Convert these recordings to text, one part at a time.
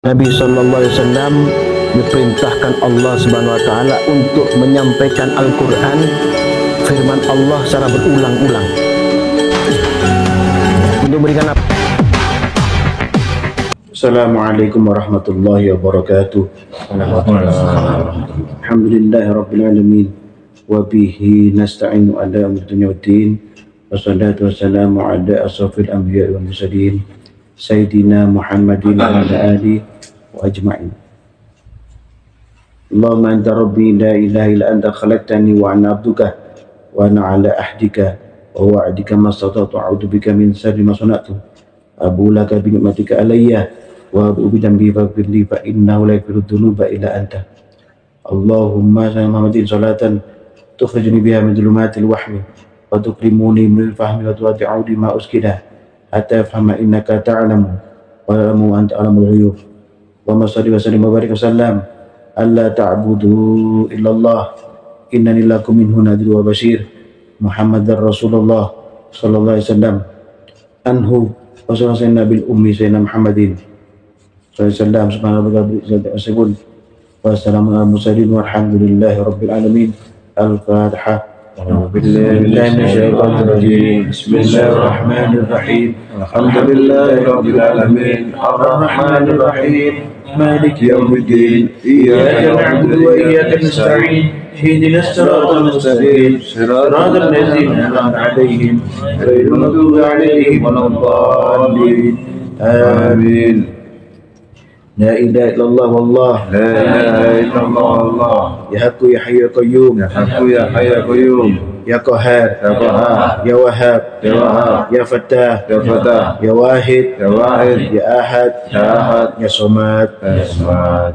Nabi Sallallahu Alaihi Wasallam diperintahkan Allah Subhanahu Wa Taala untuk menyampaikan Al-Quran, firman Allah secara berulang-ulang. Untuk berikan apa? Assalamualaikum warahmatullahi wabarakatuh. Alhamdulillahirabbil alamin wa bihi nasta'inu ala umuri dunya waddin. Wassalatu wassalamu ala asrofil anbiya'i wal mursalin Sayyidina Muhammadin wa ala alihi wa ajma'in. Allahumma anta rabbi la ilaha illa anta khalaqtani wa ana abduka wa ana ala ahdika wa wa'dika mastata'tu a'udzu bika min sharri ma sana'tu abu laka bi ni'matika alayya wa abu bi dhanbi faghfir li fa innahu la yaghfiru dhunuba illa anta. Allahumma salli Muhammadin salatan tukhrijuni biha min dhulumatil wahmi wa tukrimuni min fahmi wa tu'ti'udi ma uskidah hatta yafhama innaka ta'lamu wa alamu anta alamul ghuyub. Wa salli wa sallim wa barik wa sallam alla ta'budu illallah innani lakum minhu nadhir wa bashir Muhammadar Rasulullah sallallahu alaihi wasallam anhu wa sallallahu bil ummi sayyidina Muhammadin sallallahu alaihi wasallam subhanahu wa ta'ala wa assalamu ala mursalin walhamdulillahi rabbil alamin. Al-Fatihah. أعوذ بالله من الشيطان الرجيم بسم الله الرحمن الرحيم الحمد لله رب العالمين الرحمن الرحيم مالك يوم الدين إياك نعبد وإياك نستعين اهدنا الصراط المستقيم صراط الذين أنعمت عليهم غير المغضوب عليهم ولا الضالين آمين. لا إله إلا الله والله لا إله إلا الله والله يا حق يا حي يا قيوم يا حق يا حي يا قيوم يا قهار يا قهار يا وهاب يا وهاب يا فتاح يا فتاح يا واحد يا واحد يا أحد يا أحد يا صمد يا صمد.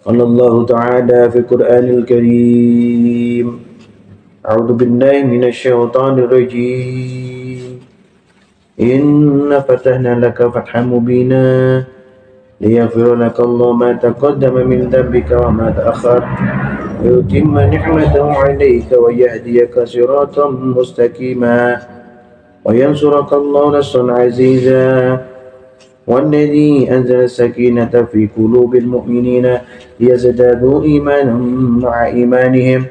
قال الله تعالى في القرآن الكريم أعوذ بالله من الشيطان الرجيم إن فتحنا لك فتحا مبينا ليغفر لك الله ما تقدم من ذنبك وما تأخر ويتم نعمته عليك ويهديك صراطا مستقيما وينصرك الله نصرا عزيزا والذي أنزل السكينة في قلوب المؤمنين ليزدادوا إيمانا مع إيمانهم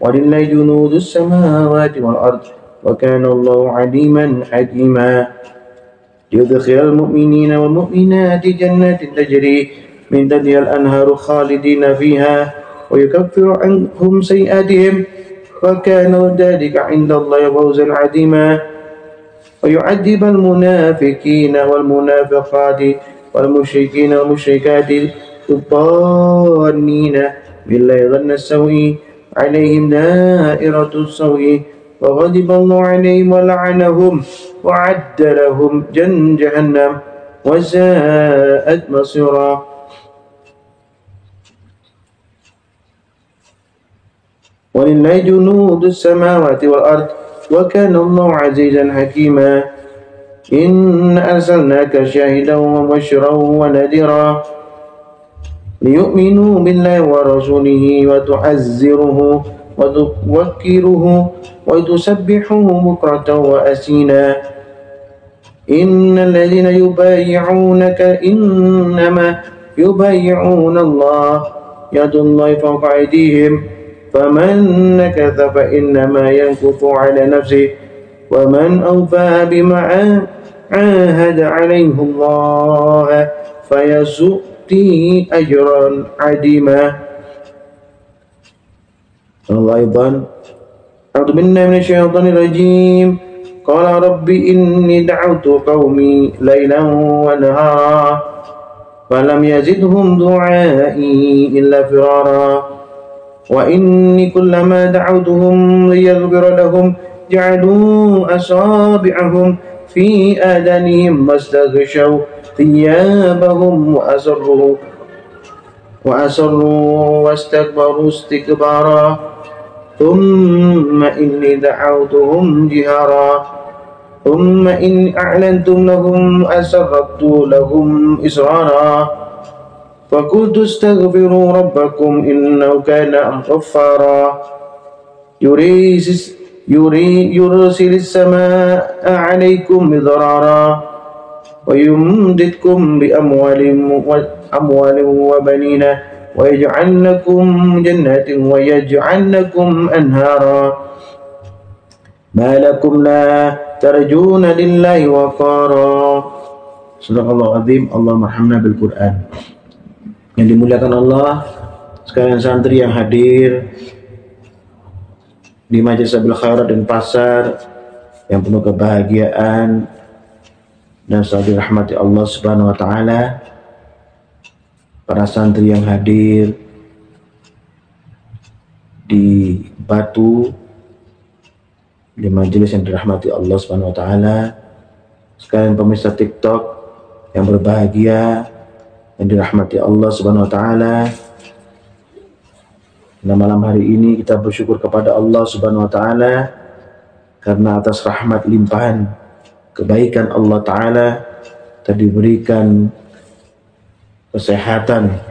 ولله جنود السماوات والأرض وكان الله عليما حكيما ليدخل المؤمنين والمؤمنات جنات تجري من تحتها الأنهار خالدين فيها ويكفر عنهم سيئاتهم وكان ذلك عند الله فوزا عظيما ويعذب المنافقين والمنافقات والمشركين والمشركات الظانين بالله ظن السوء عليهم دائرة السوء وغضب الله عليهم ولعنهم وعد لهم جهنم وساءت مصيرا. ولله جنود السماوات والأرض وكان الله عزيزا حكيما. إن أرسلناك شاهدا ومبشرا ونذيرا ليؤمنوا بالله ورسوله وتعزروه وتوكروه وتسبحوه بكرة وأسيلا. إن الذين يبايعونك إنما يبايعون الله يد الله فوق أيديهم فمن نكث فإنما ينكث على نفسه ومن أوفى بما عاهد عليه الله فيسؤتيه أجرا عظيما. الله أيضا أعوذ بالله من الشيطان الرجيم قال رب إني دعوت قومي ليلا ونهارا فلم يزدهم دعائي إلا فرارا وإني كلما دعوتهم ليغفر لهم جعلوا أصابعهم في آذانهم واستغشوا ثيابهم وأسروا واستكبروا استكبارا ثم إني دعوتهم جهارا ثم إن أعلنت لهم أسررت لهم إسرارا فقلت استغفروا ربكم إنه كان غفارا يرسل السماء عليكم مدرارا ويمددكم بأموال وبنين ويجعل لكم جنات ويجعل لكم أنهارا ما لكم لا ترجون لله وقارا. Sadaqallahu azim. Allahumma arhamna bil Quran. Yang dimuliakan Allah sekalian santri yang hadir di Majelis Sabil Khairat dan Pasar yang penuh kebahagiaan dan selalu dirahmati Allah Subhanahu wa taala. Para santri yang hadir di Batu di majelis yang dirahmati Allah Subhanahu wa taala, sekalian pemirsa TikTok yang berbahagia yang dirahmati Allah Subhanahu wa taala. Nah, malam hari ini kita bersyukur kepada Allah Subhanahu wa taala karena atas rahmat limpahan kebaikan Allah taala tadi diberikan kesehatan,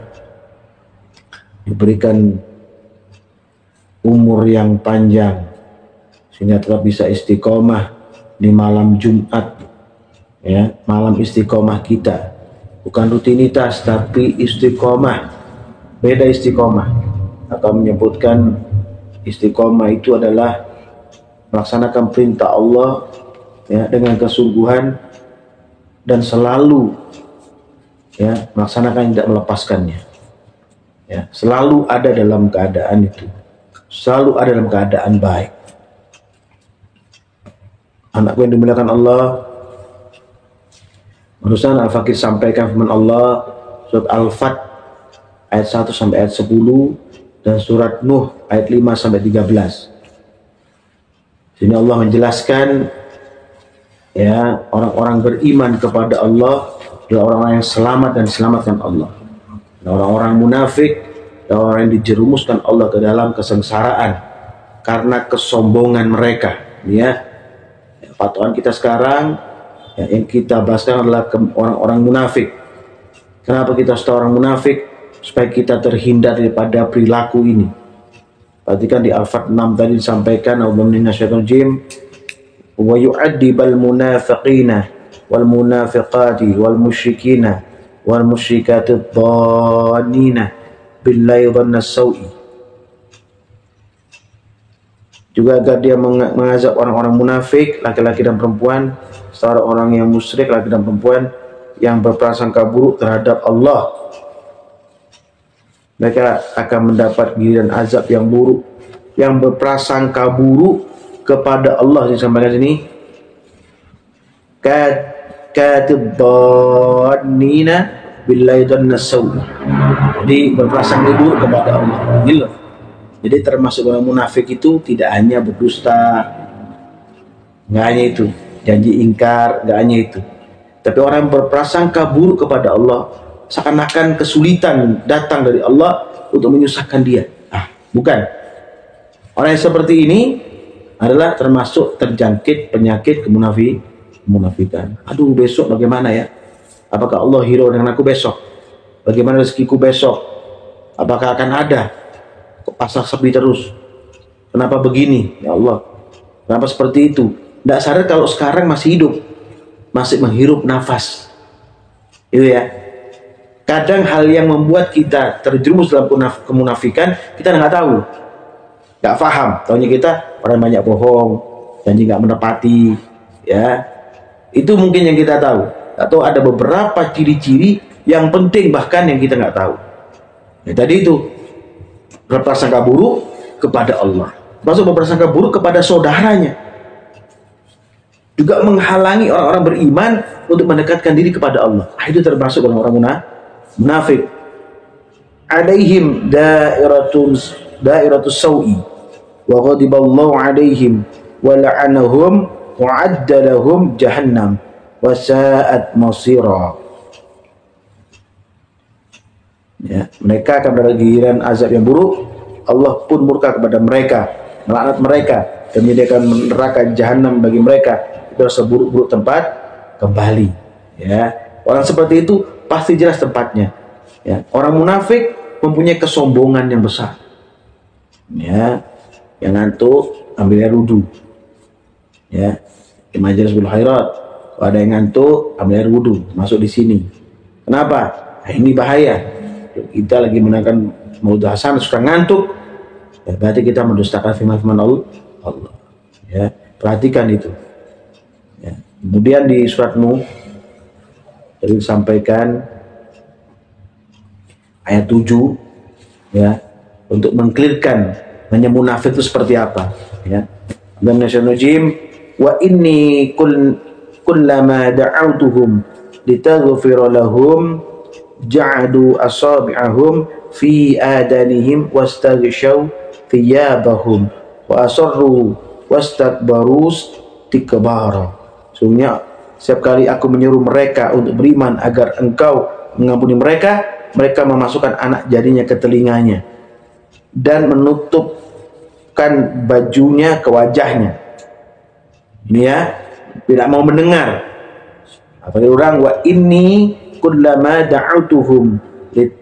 diberikan umur yang panjang sehingga tetap bisa istiqomah di malam Jumat, ya, malam istiqomah kita, bukan rutinitas tapi istiqomah. Beda istiqomah, atau menyebutkan istiqomah itu adalah melaksanakan perintah Allah, ya, dengan kesungguhan dan selalu, ya, melaksanakan, tidak melepaskannya, ya, selalu ada dalam keadaan itu, selalu ada dalam keadaan baik. Anakku yang dimuliakan Allah, barusan Al-Fakir sampaikan firman Allah surat Al-Fat ayat 1 sampai ayat 10 dan surat Nuh ayat 5 sampai 13. Sini Allah menjelaskan, ya, orang-orang beriman kepada Allah adalah orang-orang yang selamat dan diselamatkan Allah. Dan orang-orang munafik adalah orang yang dijerumuskan Allah ke dalam kesengsaraan karena kesombongan mereka. Ya, patokan kita sekarang, ya, yang kita bahaskan adalah orang-orang munafik. Kenapa kita harus tahu orang munafik? Supaya kita terhindar daripada perilaku ini. Perhatikan di Al-Fat 6 tadi disampaikan, wa yu'addibal munafiqina wal munafiqati wal musyrikina wal musyrikati dhannina billahi dhanna sawi. Juga agar dia mengazab orang-orang munafik, laki-laki dan perempuan, serta orang yang musyrik, laki dan perempuan yang berprasangka buruk terhadap Allah. Mereka akan mendapat giliran azab yang buruk, yang berprasangka buruk kepada Allah. Disampaikan sini, katibbanina billahi dhanna sawi. Jadi berprasangka buruk kepada Allah. Gila. Jadi termasuk orang munafik itu tidak hanya berdusta, nggak hanya itu, janji ingkar, nggak hanya itu, tapi orang berprasangka buruk kepada Allah, seakan-akan kesulitan datang dari Allah untuk menyusahkan dia. Bukan. Orang yang seperti ini adalah termasuk terjangkit penyakit kemunafikan. Aduh, besok bagaimana ya? Apakah Allah hero dengan aku besok? Bagaimana rezekiku besok? Apakah akan ada? Kok pasar sepi terus? Kenapa begini? Ya Allah, kenapa seperti itu? Tidak sadar kalau sekarang masih hidup, masih menghirup nafas. Itu ya. Kadang hal yang membuat kita terjerumus dalam kemunafikan, kita nggak tahu, nggak paham. Taunya kita orang banyak bohong, janji nggak menepati, ya. Itu mungkin yang kita tahu. Atau ada beberapa ciri-ciri yang penting bahkan yang kita nggak tahu. Ya, tadi itu berprasangka buruk kepada Allah, masuk berprasangka buruk kepada saudaranya, juga menghalangi orang-orang beriman untuk mendekatkan diri kepada Allah. Itu termasuk orang-orang munafik. Alaihim dairatus sawi wa ghadiballahu alaihim wa la'anahum wa adda lahum jahannam wa sa'at masira. Ya, mereka akan mendapat giliran azab yang buruk. Allah pun murka kepada mereka, melaknat mereka, dan menyediakan neraka jahanam bagi mereka. Itu seburuk-buruk tempat kembali. Ya, orang seperti itu pasti jelas tempatnya. Ya, orang munafik mempunyai kesombongan yang besar. Ya, yang ngantuk ambil air wudu. Ya, di Majelis Sabil Khairat Kalau ada yang ngantuk, ambil air wudhu, masuk di sini. Kenapa? Nah, ini bahaya. Kita lagi menaikkan maudhu hasan, suka ngantuk, ya, berarti kita mendustakan firman Allah. Ya, perhatikan itu. Ya. Kemudian di surat Nuh tadi disampaikan ayat 7, ya, untuk mengklirkan hanya munafik itu seperti apa, ya. Dan nasyanujim wa inni kullama da'autuhum litaghfira lahum ja'adu asabi'ahum fi adanihim wastaghshaw thiyabahum wa asarru wastakbaru istikbara. Sesungguhnya setiap kali aku menyuruh mereka untuk beriman agar engkau mengampuni mereka, mereka memasukkan anak jadinya ke telinganya dan menutupkan bajunya ke wajahnya. Ini ya, tidak mau mendengar. Apalagi orang wa inni kullama da'utuhum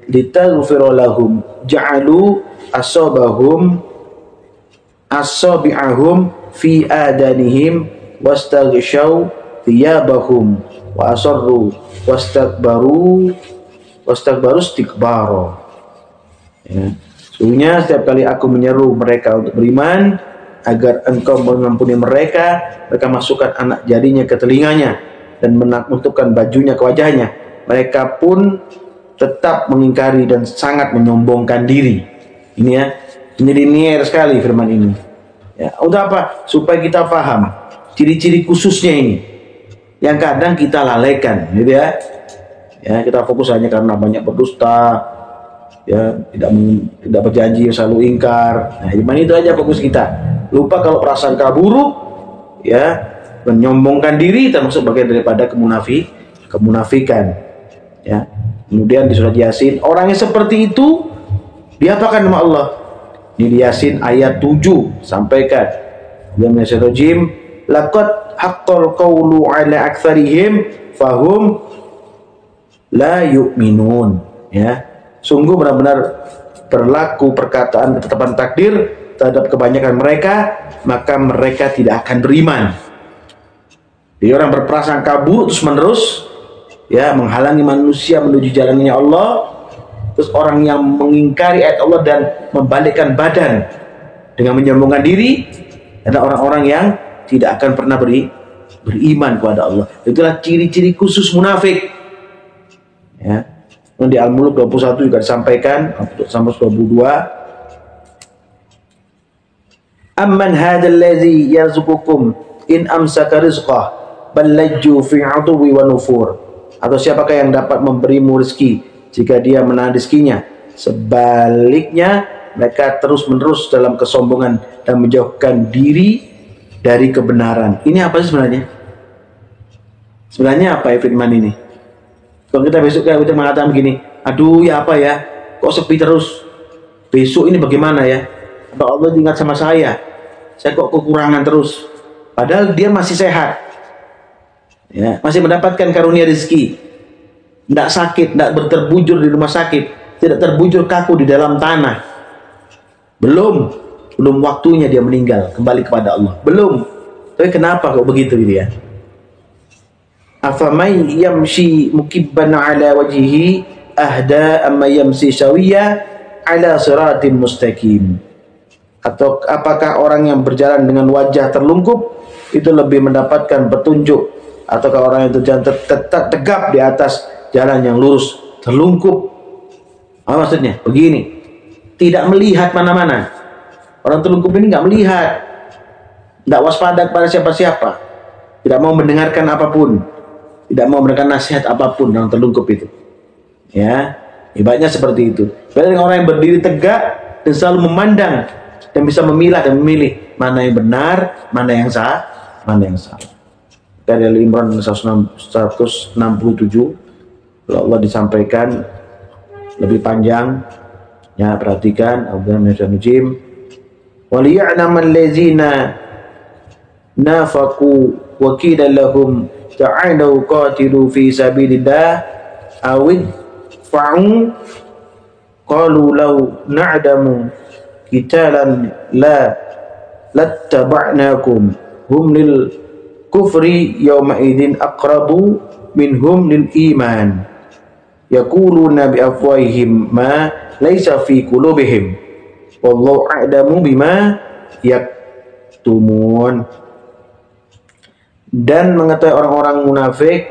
litaghfira lahum ja'alu asabi'ahum fi adanihim wastaghshaw thiyabahum wa asarru wastakbaru istikbara. Ya. Sesungguhnya setiap kali aku menyeru mereka untuk beriman agar engkau mengampuni mereka, mereka masukkan anak jadinya ke telinganya dan menutupkan bajunya ke wajahnya. Mereka pun tetap mengingkari dan sangat menyombongkan diri. Ini ya, ini linier sekali firman ini. Ya, untuk apa? Supaya kita paham ciri-ciri khususnya ini yang kadang kita lalaikan, gitu ya. Ya, kita fokus hanya karena banyak berdusta, ya, tidak berjanji, selalu ingkar. Nah, iman itu aja fokus kita. Lupa kalau prasangka buruk, ya, menyombongkan diri termasuk bagian daripada kemunafikan. Ya. Kemudian di surat Yasin, orang yang seperti itu diapakan sama Allah? Di Yasin ayat 7 sampaikan. Bismillahirrahmanirrahim. Laqad haqqal qawlu ala aktsarihim fahum la yu'minun. Ya. Sungguh benar-benar berlaku perkataan ketetapan takdir terhadap kebanyakan mereka, maka mereka tidak akan beriman. Jadi orang berprasangka buruk terus menerus, ya, menghalangi manusia menuju jalannya Allah. Terus orang yang mengingkari ayat Allah dan membalikkan badan dengan menyombongkan diri adalah orang-orang yang tidak akan pernah beriman kepada Allah. Itulah ciri-ciri khusus munafik. Ya. Di Al-Mulk 21 juga disampaikan sampai 22. Amman hadzal ladzi yarzuqukum in amsaka rizqah bal lajju fi 'udwi wa nufur. Atau siapakah yang dapat memberimu rezeki jika dia menahan rezekinya? Sebaliknya mereka terus-menerus dalam kesombongan dan menjauhkan diri dari kebenaran. Ini apa sih sebenarnya? Sebenarnya apa ya firman ini? Kalau kita besok kita mengatakan begini, aduh ya apa ya, kok sepi terus? Besok ini bagaimana ya? Apa Allah ingat sama saya kok kekurangan terus? Padahal dia masih sehat, ya, masih mendapatkan karunia rezeki, tidak sakit, tidak terbujur di rumah sakit, tidak terbujur kaku di dalam tanah. Belum waktunya dia meninggal kembali kepada Allah. Belum. Tapi kenapa kok begitu gitu ya? Afamay yamshi mukibban ala wajhihi ahda amma yamshi sawiya ala siratin mustaqim. Atau apakah orang yang berjalan dengan wajah terlungkup itu lebih mendapatkan petunjuk, ataukah orang yang tetap tegap di atas jalan yang lurus? Terlungkup, apa maksudnya? Begini, tidak melihat mana-mana. Orang terlungkup ini nggak melihat, nggak waspada kepada siapa-siapa, tidak mau mendengarkan apapun, tidak mau mendengarkan nasihat apapun yang terlungkup itu. Ya, ibaratnya seperti itu. Beda dengan orang yang berdiri tegak dan selalu memandang dan bisa memilah dan memilih mana yang benar, mana yang salah. Dari Al-Imran 167, Allah disampaikan lebih panjang. Ya, perhatikan. Al-Jim. Waliya'lamal ladzina nafaqu wa qila lahum ta'alu qatilu fi sabilillah awid fa'u qalu law na'damu qitalan la lattaba'nakum hum lil kufri yawma idzin aqrabu minhum lil iman yaquluna bi afwahihim ma laisa fi qulubihim wallahu a'lamu bima yaktumun. Dan mengetahui orang-orang munafik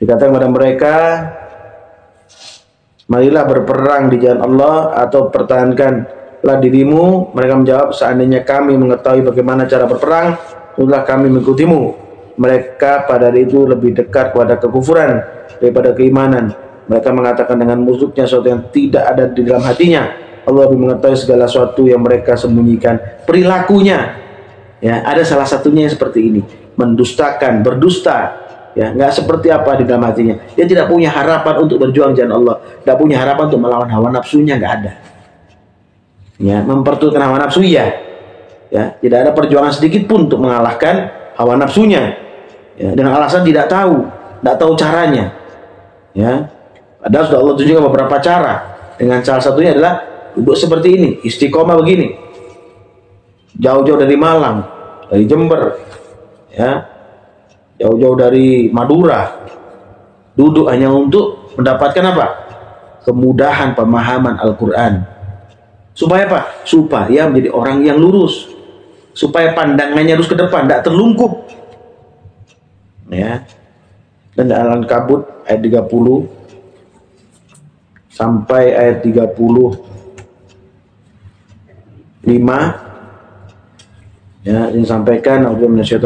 dikatakan kepada mereka, marilah berperang di jalan Allah atau pertahankanlah dirimu. Mereka menjawab, seandainya kami mengetahui bagaimana cara berperang, tentulah kami mengikutimu. Mereka pada hari itu lebih dekat kepada kekufuran daripada keimanan. Mereka mengatakan dengan musuhnya sesuatu yang tidak ada di dalam hatinya. Allah lebih mengetahui segala sesuatu yang mereka sembunyikan. Perilakunya, ya, ada salah satunya yang seperti ini, mendustakan, berdusta, ya, nggak seperti apa di dalam hatinya. Dia tidak punya harapan untuk berjuang jalan Allah, tidak punya harapan untuk melawan hawa nafsunya, nggak ada. Ya, mempertuutkan hawa nafsu ya, tidak ada perjuangan sedikit pun untuk mengalahkan hawa nafsunya. Ya, dengan alasan tidak tahu caranya. Ya, padahal sudah Allah tunjukkan beberapa cara. Dengan salah satunya adalah duduk seperti ini, istiqomah begini. Jauh-jauh dari Malang, dari Jember, ya, jauh-jauh dari Madura, duduk hanya untuk mendapatkan apa? Kemudahan pemahaman Al-Quran. Supaya apa? Supaya menjadi orang yang lurus, supaya pandangannya lurus ke depan, tidak terlungkup. Ya. Dan dalam Al-Kabut ayat 30 sampai ayat 35, ya, ini disampaikan A'udzubillahi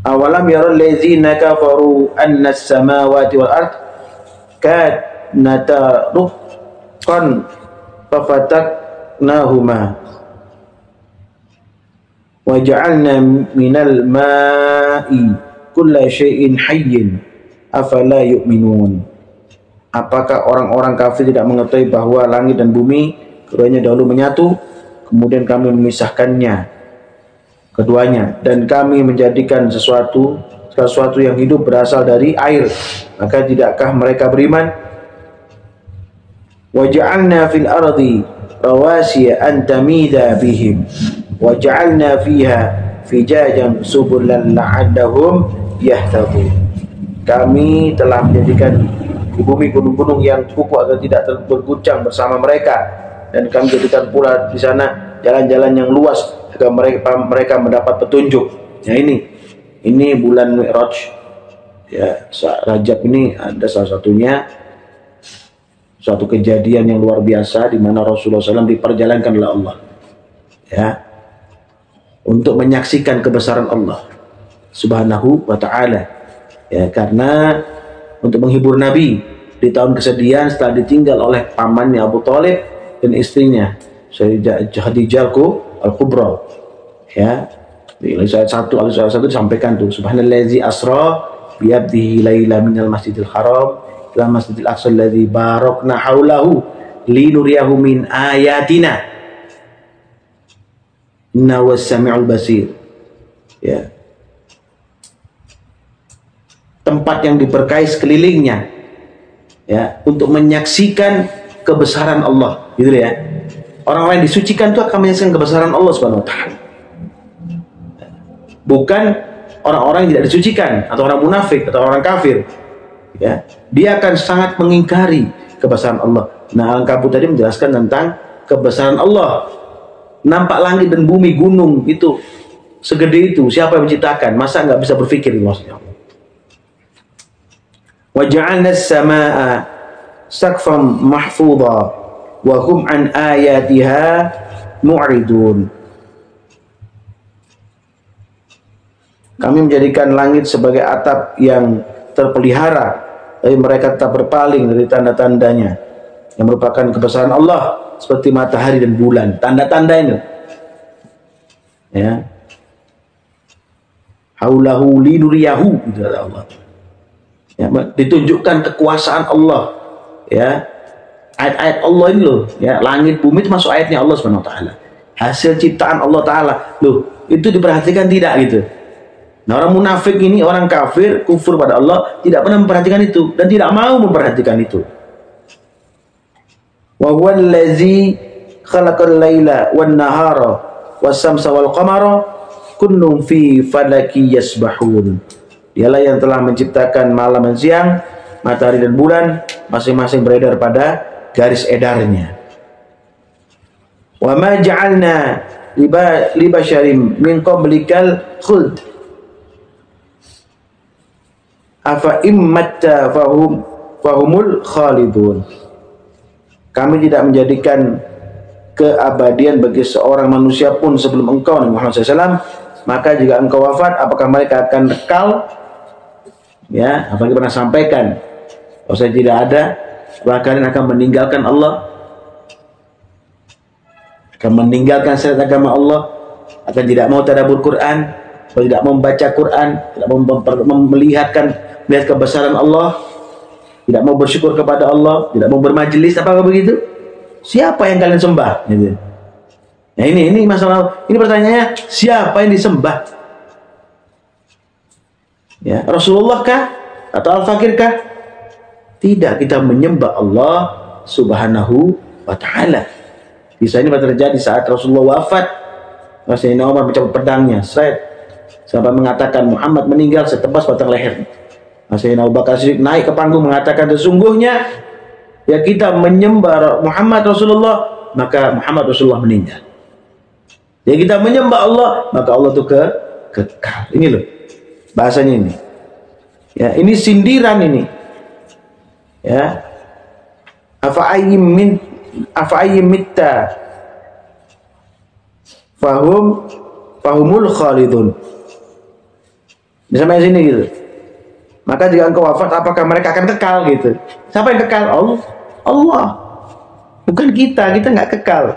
awalam yaral ladzina kafaru anna as-samawati wal ard kanata rutqan fafataknahuma wa ja'alna minal ma'i kulla syai'in hayyin afala yu'minun. Apakah orang-orang kafir tidak mengetahui bahwa langit dan bumi keduanya dahulu menyatu, kemudian kami memisahkannya keduanya, dan kami menjadikan sesuatu yang hidup berasal dari air, maka tidakkah mereka beriman? Wa ja'alna fil ardi rawasiya an tamida bihim wa ja'alna fiha fijajan subulan la'allahum yahtadun. Kami telah menjadikan di bumi gunung-gunung yang kukuh agar tidak berguncang bersama mereka, dan kami jadikan pula di sana jalan-jalan yang luas agar mereka mendapat petunjuk. Ya, ini bulan Mi'raj, ya, Rajab ini ada salah satunya suatu kejadian yang luar biasa di mana Rasulullah SAW diperjalankan oleh Allah, ya, untuk menyaksikan kebesaran Allah Subhanahu wa Ta'ala, ya, karena untuk menghibur Nabi di tahun kesedihan setelah ditinggal oleh pamannya Abu Thalib dan istrinya Khadijah Al-Kubra. Ya, di ayat 1 disampaikan tuh, subhanallazi asra bi abdihi laila minal masjidil haram ila masjidil aqsa alladzi barakna haulahu linuriyahu min ayatina innahu was-sami'ul basir. Ya, tempat yang diberkahi sekelilingnya, ya, untuk menyaksikan kebesaran Allah, gitu ya. Orang-orang yang disucikan itu akan menyaksikan kebesaran Allah Subhanahu wa Ta'ala. Bukan orang-orang yang tidak disucikan, atau orang munafik, atau orang kafir, ya. Dia akan sangat mengingkari kebesaran Allah. Nah, Al-Kabut tadi menjelaskan tentang kebesaran Allah. Nampak langit dan bumi, gunung itu segede itu, siapa yang menciptakan? Masa nggak bisa berpikir maksudnya? Wa ja'alna as-samaa'a saqfan mahfudha wa hum an ayatiha mu'ridun. Kami menjadikan langit sebagai atap yang terpelihara, tapi mereka tetap berpaling dari tanda-tandanya yang merupakan kebesaran Allah, seperti matahari dan bulan. Tanda-tanda ini, ya, haulahu linuriyahu, itu Allah, ya, ditunjukkan kekuasaan Allah, ya, ayat-ayat Allah ini loh, ya, langit bumi itu masuk ayatnya Allah Subhanahu wa Ta'ala, hasil ciptaan Allah Ta'ala loh, itu diperhatikan tidak gitu. Nah, orang munafik ini, orang kafir, kufur pada Allah, tidak pernah memperhatikan itu dan tidak mau memperhatikan itu. Wa huwa allazi khalaqal laila wan nahara wasyamsa wal qamara kullun fi falaki yasbahun. Dialah yang telah menciptakan malam dan siang, matahari dan bulan, masing-masing beredar pada garis edarnya. Wa ma ja'alna li basyarin min qablikal khuld afa immatta fahumul khalidun. Kami tidak menjadikan keabadian bagi seorang manusia pun sebelum engkau Nabi Muhammad SAW. Maka jika engkau wafat, apakah mereka akan kekal? Ya, apa yang pernah sampaikan, kalau saya tidak ada, apakah kalian akan meninggalkan Allah, akan meninggalkan syariat agama Allah, akan tidak mau tadabbur Quran, atau tidak mau membaca Quran, tidak mau melihat kebesaran Allah, tidak mau bersyukur kepada Allah, tidak mau bermajelis, apakah begitu? Siapa yang kalian sembah? Gitu. Nah ini masalah, ini pertanyaannya, siapa yang disembah? Ya, Rasulullah kah? Atau Al-Fakir kah? Tidak, kita menyembah Allah Subhanahu wa ta'ala. Kisah ini terjadi saat Rasulullah wafat. Sayyidina Umar mencabut pedangnya, sampai mengatakan Muhammad meninggal, setebas batang leher. Sayyidina Abu Bakar Siddiq naik ke panggung mengatakan, sesungguhnya ya kita menyembah Muhammad Rasulullah, maka Muhammad Rasulullah meninggal. Ya kita menyembah Allah, maka Allah itu kekal. Ini loh bahasanya ini. Ya, ini sindiran ini. Ya. Afa'ayyim mitta fahumul khalidun. Sampai sini gitu. Maka jika engkau wafat, apakah mereka akan kekal gitu? Siapa yang kekal? Allah. Bukan kita nggak kekal.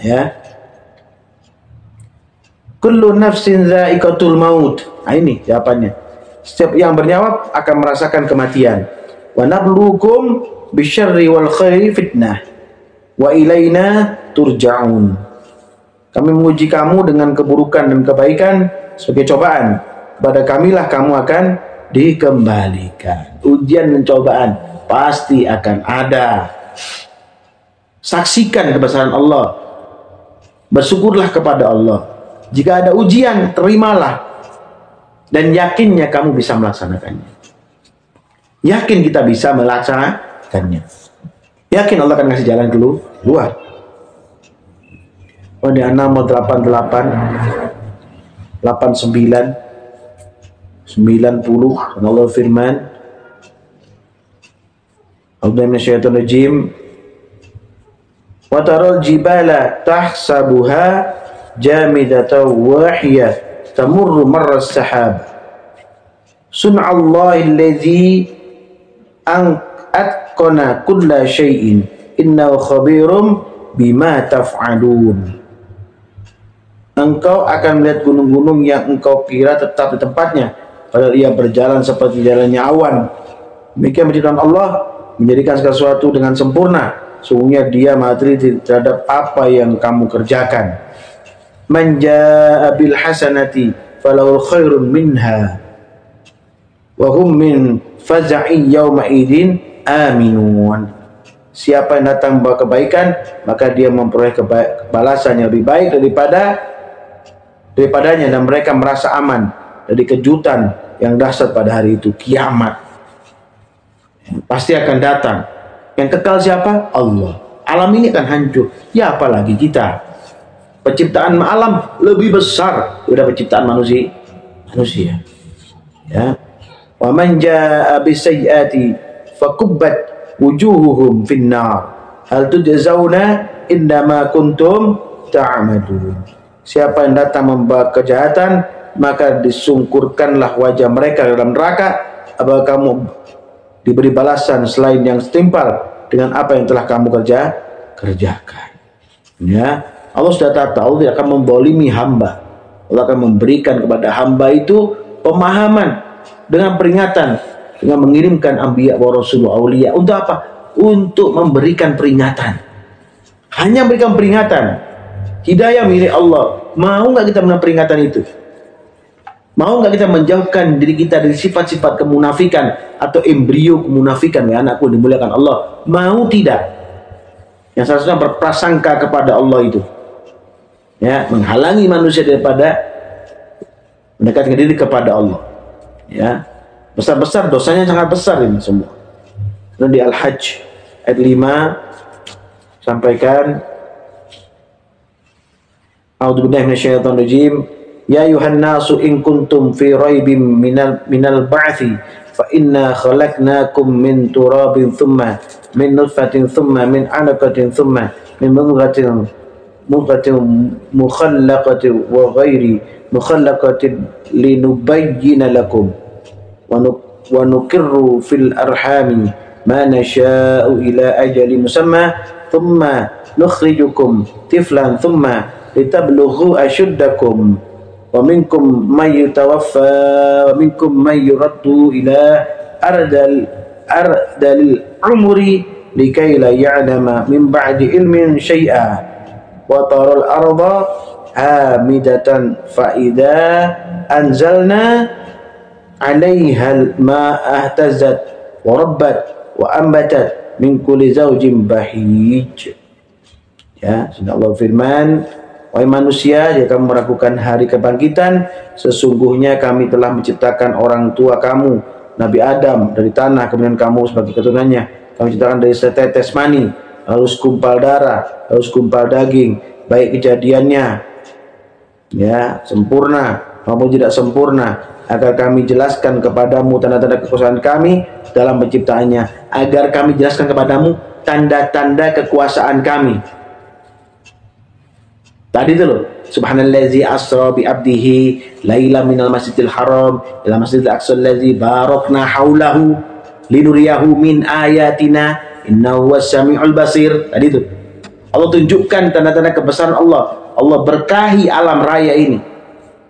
Ya. Kullu nafsin dha'iqatul maut. Nah ini jawabannya. Setiap yang bernyawa akan merasakan kematian. Wa nabluukum bisyarri wal khairi fitnah. Wa ilaina turja'un. Kami menguji kamu dengan keburukan dan kebaikan sebagai cobaan. Kepada kamilah kamu akan dikembalikan. Ujian dan cobaan pasti akan ada. Saksikan kebesaran Allah. Bersyukurlah kepada Allah. Jika ada ujian, terimalah. Dan yakinnya kamu bisa melaksanakannya. Yakin kita bisa melaksanakannya. Yakin Allah akan ngasih jalan keluar. Oh, di 6, 88, 89, 90. Allah firman, A'udzu minasyaitonir rajim. Wa taral jibala tahsabuha jamidatan wahiyah tamurru marras sahab. Sun'allahi alladzi atqana kulla syai'in innahu khabirum bima taf'alun. Engkau akan melihat gunung-gunung yang engkau kira tetap di tempatnya, padahal ia berjalan seperti jalannya awan. Demikian menciptakan Allah, menjadikan segala sesuatu dengan sempurna. Sungguhnya dia maha teliti terhadap apa yang kamu kerjakan. Man jaa'a bil hasanati falahul khairun minha wa hum min faza'i yawma idzin aminun. Siapa yang datang membawa kebaikan, maka dia memperoleh balasan yang lebih baik daripadanya, dan mereka merasa aman dari kejutan yang dahsyat pada hari itu, kiamat. Pasti akan datang. Yang kekal siapa? Allah. Alam ini akan hancur. Ya apalagi kita. Penciptaan alam lebih besar daripada penciptaan manusia. Ya. Wa man jaa'a bis-sayyi'ati fakubbat wujuhuhum finnar hal tujzauna indama kuntum ta'malun. Siapa yang datang membawa kejahatan, maka disungkurkanlah wajah mereka dalam neraka. Apakah kamu diberi balasan selain yang setimpal dengan apa yang telah kamu kerjakan? Ya. Allah sudah tahu tidak akan membolimi hamba. Allah akan memberikan kepada hamba itu pemahaman dengan peringatan, dengan mengirimkan anbiya wa rasul wa auliya. Untuk apa? Untuk memberikan peringatan. Hanya memberikan peringatan. Hidayah milik Allah. Mau nggak kita mengenal peringatan itu? Mau nggak kita menjauhkan diri kita dari sifat-sifat kemunafikan atau embrio kemunafikan? Ya anakku dimuliakan Allah. Mau tidak? Yang seharusnya berprasangka kepada Allah itu. ya, menghalangi manusia daripada mendekatkan diri kepada Allah. Ya, besar-besar dosanya, sangat besar ini semua. Dan di Al-Hajj ayat 5 sampaikan, A'udzubillahi minasyaitonirrajim. Ya ayuhan nasu in kuntum fi raibim minal ba'thi fa inna khalaqnakum min turabin thumma min nutfatin thumma min 'alaqatin thumma min mudghatin mukhallaqatin wa ghairi mukhallaqatin linubayyina lakum wa nukirru fil arhami ma nasha'u ila ajali musamma thumma nukhrijukum tiflan thumma litablughu ashuddakum wa minkum may yutawaffa wa minkum may yuraddu ila ardalil umri likay la ya'lama min ba'di ilmin syai'a wa taral arda hamidatan fa idza anzalna 'alaiha al-ma'a ihtazat wa rabbat wa ambatat min kulli zawjin bahij. Ya, Allah firman, wahai manusia, jika kamu meragukan hari kebangkitan, sesungguhnya kami telah menciptakan orang tua kamu, Nabi Adam, dari tanah, kemudian kamu sebagai keturunannya. Kami ciptakan dari setetes mani, lalu segumpal darah, lalu segumpal daging, baik kejadiannya, ya, sempurna maupun tidak sempurna, agar kami jelaskan kepadamu tanda-tanda kekuasaan kami dalam penciptaannya, agar kami jelaskan kepadamu tanda-tanda kekuasaan kami. Tadi itu loh, subhanallazi asra bi abdihi laila minal masjidil haram ila masjidil aqsa allazi barakna haulahu linuriyahu min ayatina innahu was-sami'ul basir. Tadi itu Allah tunjukkan tanda-tanda kebesaran Allah. Allah berkahi alam raya ini.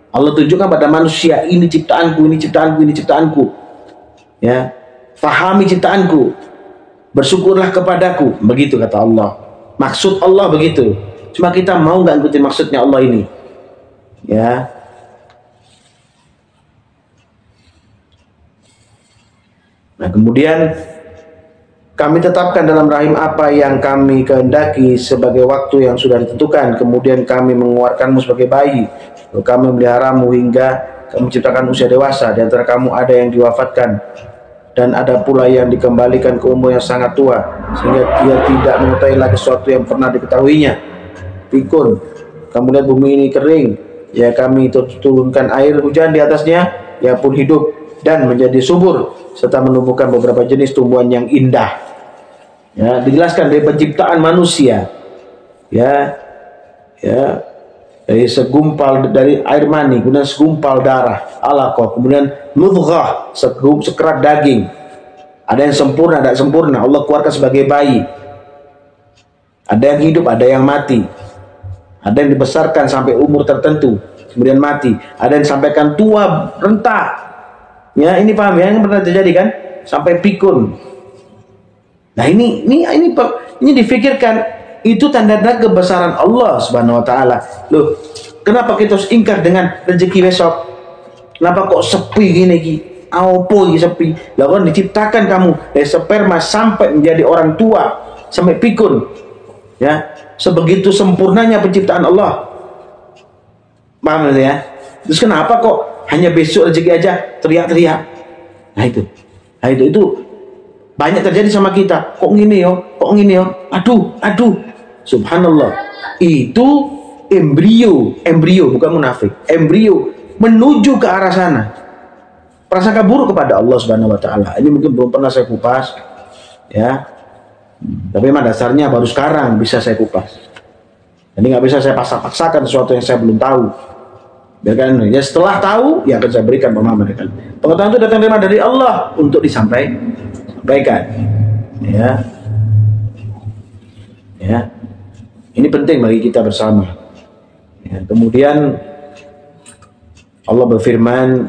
Allah tunjukkan pada manusia, ini ciptaanku, ini ciptaanku, ini ciptaanku. Ya, fahami ciptaanku, bersyukurlah kepadaku. Begitu kata Allah. Maksud Allah begitu. Cuma kita mau nggak ikutin maksudnya Allah ini. Ya. Nah, kemudian kami tetapkan dalam rahim apa yang kami kehendaki sebagai waktu yang sudah ditentukan. Kemudian kami mengeluarkanmu sebagai bayi. Lalu kami memeliharamu hingga kamu menciptakan usia dewasa. Di antara kamu ada yang diwafatkan dan ada pula yang dikembalikan ke umur yang sangat tua, sehingga dia tidak mengetahui lagi sesuatu yang pernah diketahuinya. Pikun, kamu lihat bumi ini kering, ya kami turunkan air hujan di atasnya, ya pun hidup dan menjadi subur, serta menumbuhkan beberapa jenis tumbuhan yang indah. Ya, dijelaskan dari penciptaan manusia, ya, ya, dari segumpal dari air mani, kemudian segumpal darah, alaqah, kemudian mudghah, sekerat daging. Ada yang sempurna, ada yang sempurna. Allah keluarkan sebagai bayi. Ada yang hidup, ada yang mati. Ada yang dibesarkan sampai umur tertentu, kemudian mati. Ada yang disampaikan tua, renta. Ya, ini paham ya, yang pernah terjadi kan? Sampai pikun. Nah, ini difikirkan, itu tanda-tanda kebesaran Allah Subhanahu wa taala. Loh, kenapa kita harus ingkar dengan rezeki besok? Kenapa kok sepi gini ki? Apa sepi? Lah kan diciptakan kamu dari sperma sampai menjadi orang tua, sampai pikun. Ya, sebegitu sempurnanya penciptaan Allah. Paham ya? Terus kenapa kok hanya besok rezeki aja teriak-teriak? Nah itu banyak terjadi sama kita. Kok gini yo? Kok gini yo? Aduh. Subhanallah. Itu embrio bukan munafik. Embrio menuju ke arah sana. Prasangka buruk kepada Allah Subhanahu wa taala. Ini mungkin belum pernah saya kupas. Ya. Tapi memang dasarnya baru sekarang bisa saya kupas. Jadi nggak bisa saya paksakan sesuatu yang saya belum tahu. Biarkan ya, setelah tahu ya akan saya berikan pemahaman. Pengetahuan itu datang dari Allah untuk disampaikan. Ya. Ini penting bagi kita bersama. Ya, kemudian Allah berfirman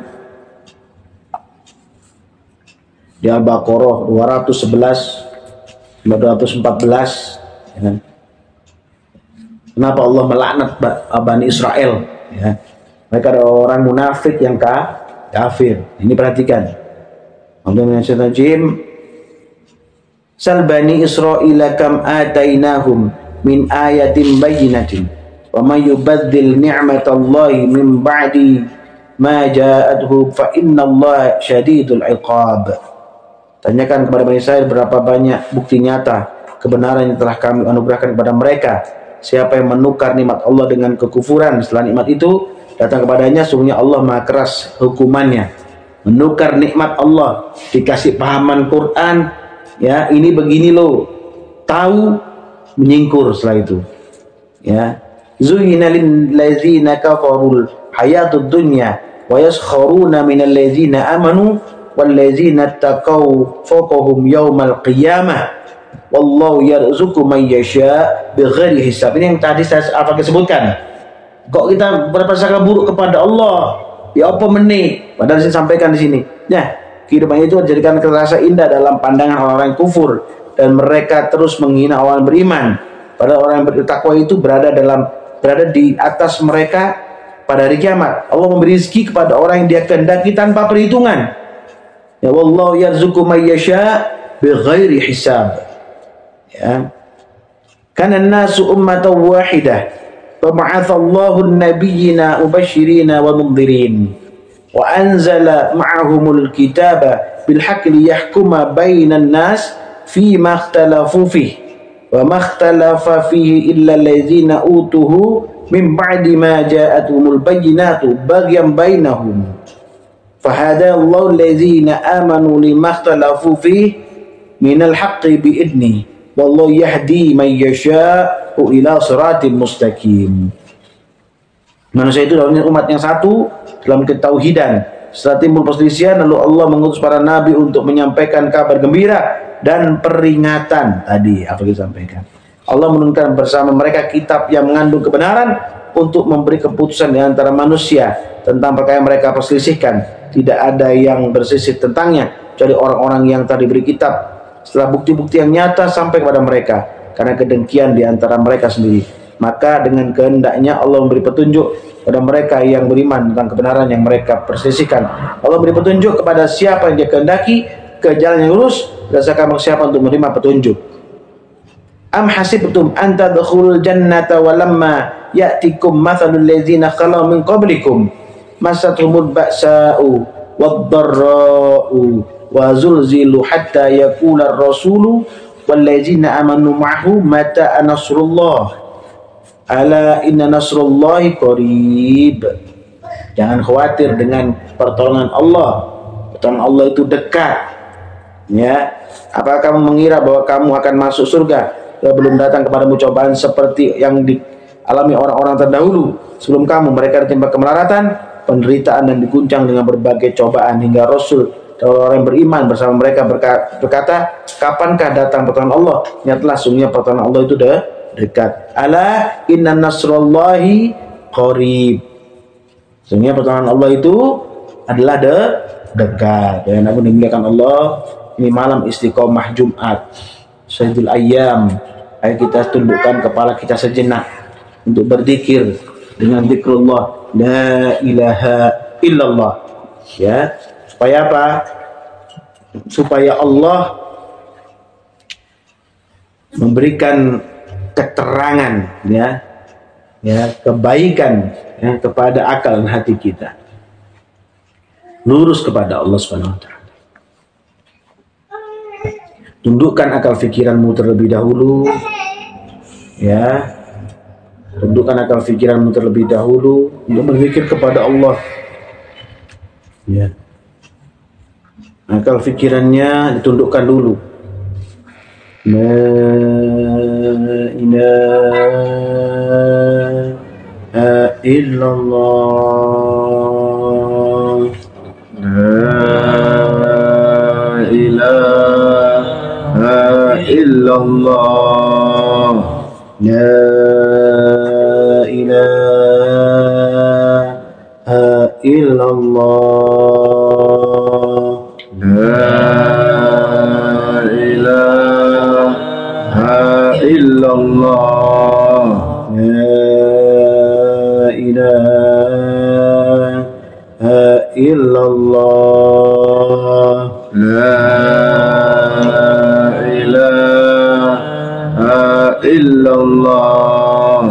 di Al-Baqarah 211 214, ya. Kenapa Allah melaknat Bani Israel? Ya. Mereka ada orang munafik yang kafir. Ini perhatikan. Sal Bani Israila kam atainahum min ayatin bayyinatin Wa may yubadzil ni'matallahi min ba'di ma ja'athu fa innallaha syadidul iqab. Tanyakan kepada Bani Israil berapa banyak bukti nyata kebenaran yang telah kami anugerahkan kepada mereka. Siapa yang menukar nikmat Allah dengan kekufuran setelah nikmat itu datang kepadanya, sungguhnya Allah maha keras hukumannya. Menukar nikmat Allah, dikasih pahaman Quran, ya ini begini loh, tahu menyingkur setelah itu. Ya, zuyyina lil ladzina kafarul hayatud dunya wa yaskharuna minal ladzina amanu wal ladzina taqaw fawqahum yaumal qiyamah wallahu yarzuqu man yasha bighairi hisab. Ini yang tadi saya sebutkan. Kok kita berprasangka buruk kepada Allah? Ya apa meneh? Padahal saya sampaikan di sini. Ya, kehidupan itu dijadikan terasa indah dalam pandangan orang-orang kufur dan mereka terus menghina orang beriman. Padahal orang yang bertakwa itu berada di atas mereka pada hari kiamat. Allah memberi rezeki kepada orang yang Dia kehendaki tanpa perhitungan. Ya wallahu yarzuqu man yasha bighairi hisab. Ya. Kana an-nasu ummatan wahidah fa ba'atha Allahu an-nabiyyina mubashshirina wa mundhirin wa anzala ma'ahumul kitaba bil haqqi liyahkuma bainan nas fi ma ikhtalafu fihi wa ma ikhtalafa fihi illa alladzina utuhu min ba'di ma ja'atuhumul bayyinatu baghyan bainahum fahada Allahu alladzina amanu lima ikhtalafu fihi minal haqqi bi idnihi wallahu yahdi man yasha'u ila siratin mustaqim. Manusia itu dalam umat yang satu dalam ketauhidan. Setelah timbul perselisihan, lalu Allah mengutus para nabi untuk menyampaikan kabar gembira dan peringatan. Tadi apa yang disampaikan, Allah menurunkan bersama mereka kitab yang mengandung kebenaran untuk memberi keputusan di antara manusia tentang perkara yang mereka perselisihkan. Tidak ada yang berselisih tentangnya kecuali orang-orang yang telah diberi kitab setelah bukti-bukti yang nyata sampai kepada mereka karena kedengkian di antara mereka sendiri. Maka dengan kehendaknya Allah memberi petunjuk kepada mereka yang beriman tentang kebenaran yang mereka perselisihkan. Allah beri petunjuk kepada siapa yang Dia kehendaki ke jalan yang lurus, berdasarkan siapa untuk menerima petunjuk. Am hasibtum an tadkhulul jannata wa lamma ya'tikum mathalul ladzina khalau min qablikum masathumul ba'sa'u wad-dharra'u wa zulzilu hatta yaqula ar-rasulu walladzina amanu ma'ahu mata nasrullah ala inna nasrullahi qarib. Jangan khawatir dengan pertolongan Allah. Pertolongan Allah itu dekat. Ya, apakah kamu mengira bahwa kamu akan masuk surga belum datang kepadamu cobaan seperti yang dialami orang-orang terdahulu sebelum kamu? Mereka ditimpa kemelaratan, penderitaan dan diguncang dengan berbagai cobaan hingga Rasul dan orang yang beriman bersama mereka berkata, kapankah datang pertolongan Allah? Ingatlah, sungguhnya pertolongan Allah itu dekat. Ala inna nasrullahi qarib. Sungguhnya pertolongan Allah itu adalah dekat. Dan aku dimuliakan Allah, ini malam istiqomah Jumat, Sayyidul Ayyam. Ayo kita tundukkan kepala kita sejenak untuk berzikir dengan zikrullah la ilaha illallah. Ya, supaya apa? Supaya Allah memberikan keterangan, ya kebaikan, ya, kepada akal dan hati kita, lurus kepada Allah Subhanahu wa taala. Tundukkan akal pikiranmu terlebih dahulu, ya. Tundukkan akal pikiranmu terlebih dahulu untuk berzikir kepada Allah. Ya. Akal pikirannya ditundukkan dulu. La ilaha illallah. La ilaha illallah. La ilaha illallah. La ilaha illallah. La ilaha illallah. La ilaha illallah.